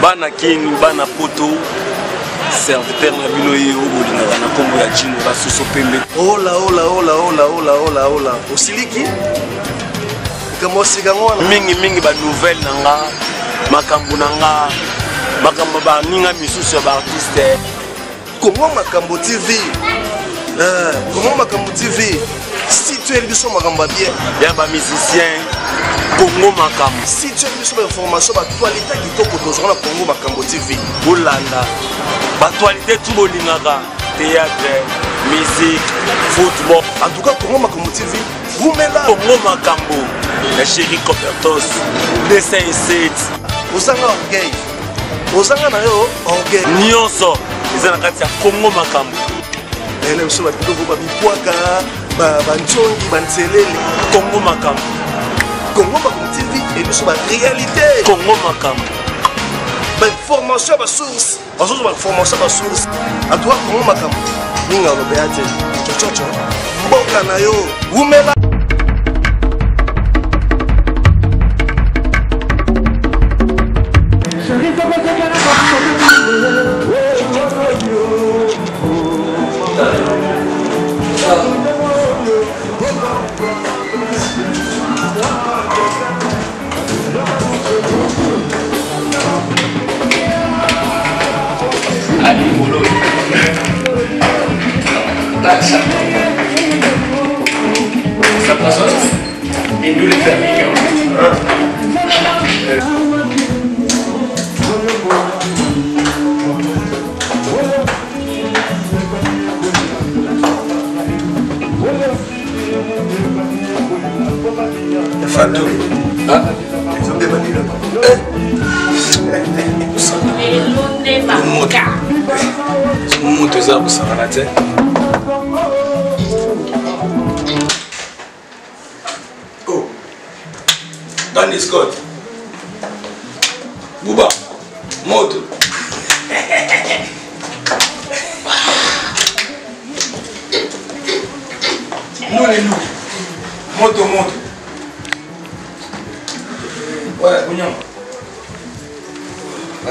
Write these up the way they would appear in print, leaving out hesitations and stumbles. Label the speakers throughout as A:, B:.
A: bana kini bana poto serviteur na bino ye obolingaka na kombo ya Jino basuso pembe.
B: Ola osiliki kama osika ngona
A: mingi ba nouvelle nanga makambo nanga makambo ba ninga misusu ya ba artiste
B: Congo Makambo TV. Congo Makambo TV. Si tu es biso makambo bien,
A: ya ba musicien Congo Makambo.
B: Si tu es biso ba information ba actualité kitoko tozona Congo Makambo TV.
A: Bolanda ba actualité tout bolingaka théâtre, musique, football.
B: En tout cas Congo Makambo TV, vous mettez là
A: Congo Makambo. La chérie Copertos, dessin et 7.
B: Osanga orgueil. Osanga na yo orgueil.
A: Nyonso, ils ont kati ya Congo Makambo.
B: Ene biso ba bidoko ba bikwaka, ba ntongi, ba ntelele.
A: Congo Makambo.
B: Congo Makambo TV et biso ba réalité.
A: Congo Makambo.
B: Ba information ba source. Basozo ba information ba source. En tout cas Congo Makambo. Ninga lo beate. Chochocho. Mboka na yo. Umela
C: Ça passe et nous les familles.
B: Fatou.
C: Ah,
B: Ils ont débattu là.
C: moto za kusangana te. Oh. Danny Scott. Buba. Moto. Nous. Moto. Ouais, Bougnam.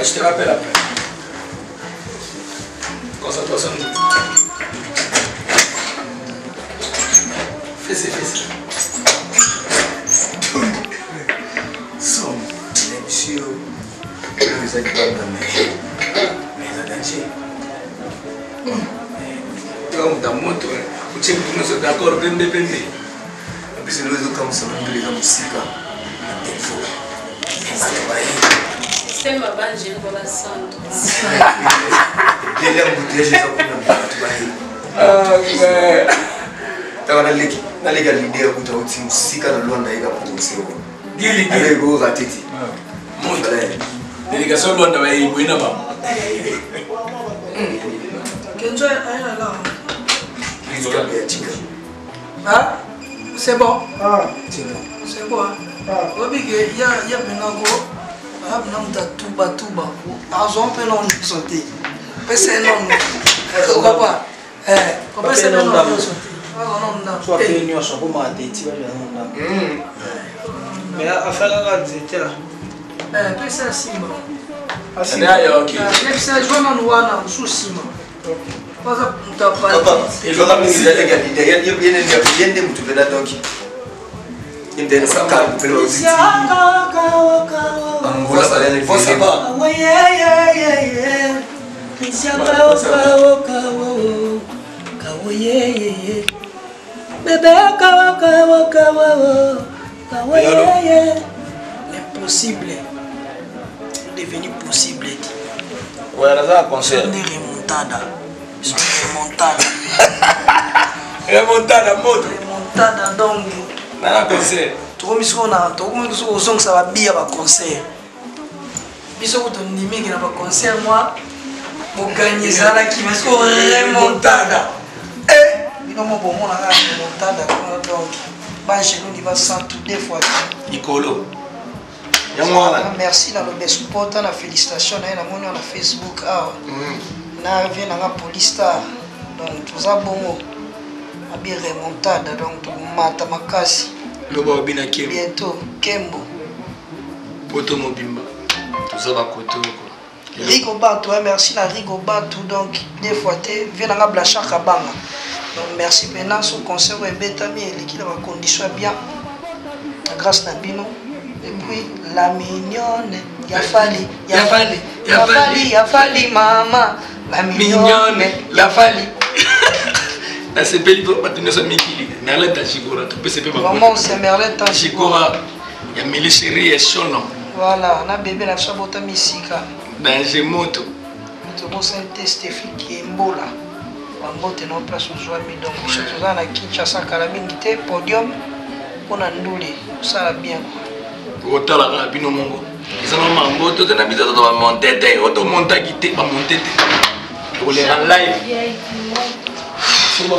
C: Je te rappelle après. Concentration. Fais.
B: Somme. Monsieur. Vous êtes pas dans mais danger.
C: Donc, dans moto, vous êtes tous d'accord, pendé.
B: C'est le réseau comme ça, les gens musique.
D: C'est ma bande, je ne vois pas ça.
B: Les gens bouteilles, je sais
C: Ah, mais.
B: pas. Na lega l'idée ya kuta uti musika na Luanda ika production.
C: Gili.
B: Avec go ratiti.
C: Moto. Délégation Luanda va y boire là-bas.
E: Kenzo est là.
B: Ah,
E: C'est bon.
B: ah,
E: C'est bon. Obligé, il y a maintenant go. Ah, non, tuba. Argent peut non sauter. C'est non. On va pas. Comment c'est non sauter?
F: Soit que nous sommes pas des petits, mais à faire la visite là.
E: C'est Simba.
C: C'est d'ailleurs ok.
E: C'est Joana Nouana, sous Simba. Pas à
B: papa, et je vais me dire les gars, il y a des mutu vela donc. Il y a des sakas pour le ziti. On voit ça les fois ça va.
E: L'impossible est devenu possible.
C: Ouais, là, un concert.
E: On est remontada.
C: Remontada, moto.
E: Remontada, donc.
C: Un concert.
E: Tout le monde ça va bien à concert. Biso ko tonimi ki na ba concert moi mo gagner ça là qui mais ko remontada. Bino mo bon mon na remontada donc ba chez nous il va sentir deux fois.
C: Nicolo.
E: Merci dans le best support na félicitations na moni na Facebook ah. Na vient na police star donc tout ça bon a bien remontada donc tout mata makasi.
C: Lobo bina Kembo.
E: Bientôt Kembo.
C: Poto Mobimba. Tout ça va koto quoi.
E: Rigo Bato, merci à Rigo Bato, donc des fois tu viens à Blachar Kabanga. Donc merci maintenant son concert est bétami et l'équipe va condition bien. Grâce à Bino. Et puis la mignonne, Yafali, maman. La mignonne, Yafali.
C: Na sepeli to patino sa mikili. Merlette Chigora, tu peux se faire.
E: Maman c'est Merlette
C: Chigora. Ya mili chérie et sono.
E: Voilà, na bébé na sabota misika.
C: Danger moto.
E: Tu peux un test efficace mbola. Mbote na place joie mi donc surtout na Kinshasa Kalabingité podium pour na nduli. Ça va bien.
C: Otala ka bino mongo. Ils ont mambo to na biso to monter te, auto monter guité, ba monter te. Pour les en live. Sur le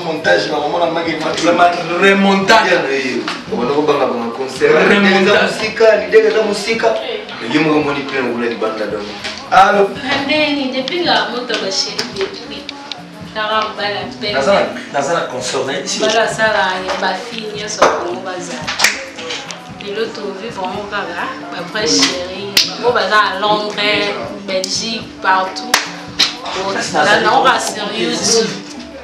C: montage, on a remontage. On a un concert.
D: Allô? Depuis la moto, ma chérie, depuis. Voilà, ça là, il y a ma fille, il y a son bazar. Et l'autre vit vraiment là. Après, chérie, on va à Londres, Belgique, partout. Là, on va sérieux.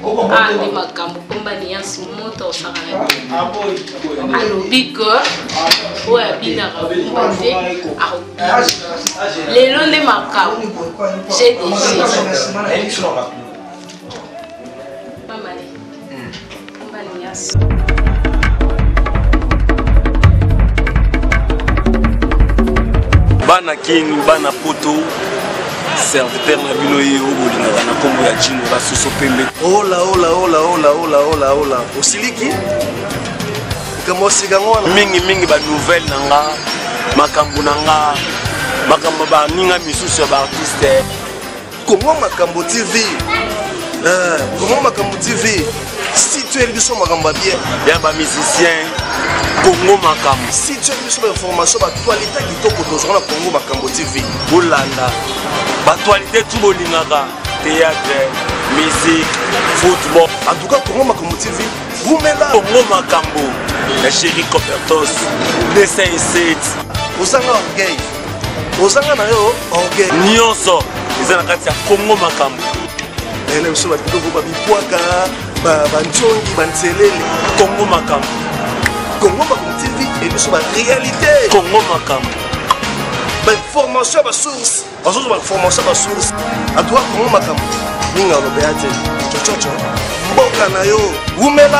D: Ah, les makambo compagnie en ce moment au Sahara. Allo bigo, ouais, bien raconté. Les longs les makambo. J'ai des maman. Compagnie.
A: Bana King, Bana Poto. Serviteur na bino ye obolingaka na kombo ya Jino basuso pembe.
B: Ola osiliki kamosika ngwana
A: mingi ba nouvelle nanga makambo nanga makambo ba ninga misusu ba artiste
B: Congo Makambo TV Congo Makambo TV si tu es biso makambo bien
A: ya ba musicien Congo Makambo
B: si tu es biso information ba actualité kitoko tozona Congo Makambo TV
A: bolanda ba actualité tout bolingaka théâtre musique football
B: en tout cas Congo Makambo TV vous mettez
A: Congo Makambo la chérie Copertos dessin 7
B: osanga orgueil osanga na yo orgueil
A: nyonso ezana kati ya Congo Makambo
B: ele biso ba kitoko ba bikwaka ba ntongi ba nselele
A: Congo Makambo
B: Congo Makambo TV et biso ba réalité
A: Congo Makambo
B: ba information ba source bazozo ba information ba source en tout cas Congo Makambo ninga lo beate chochocho mboka na yo umela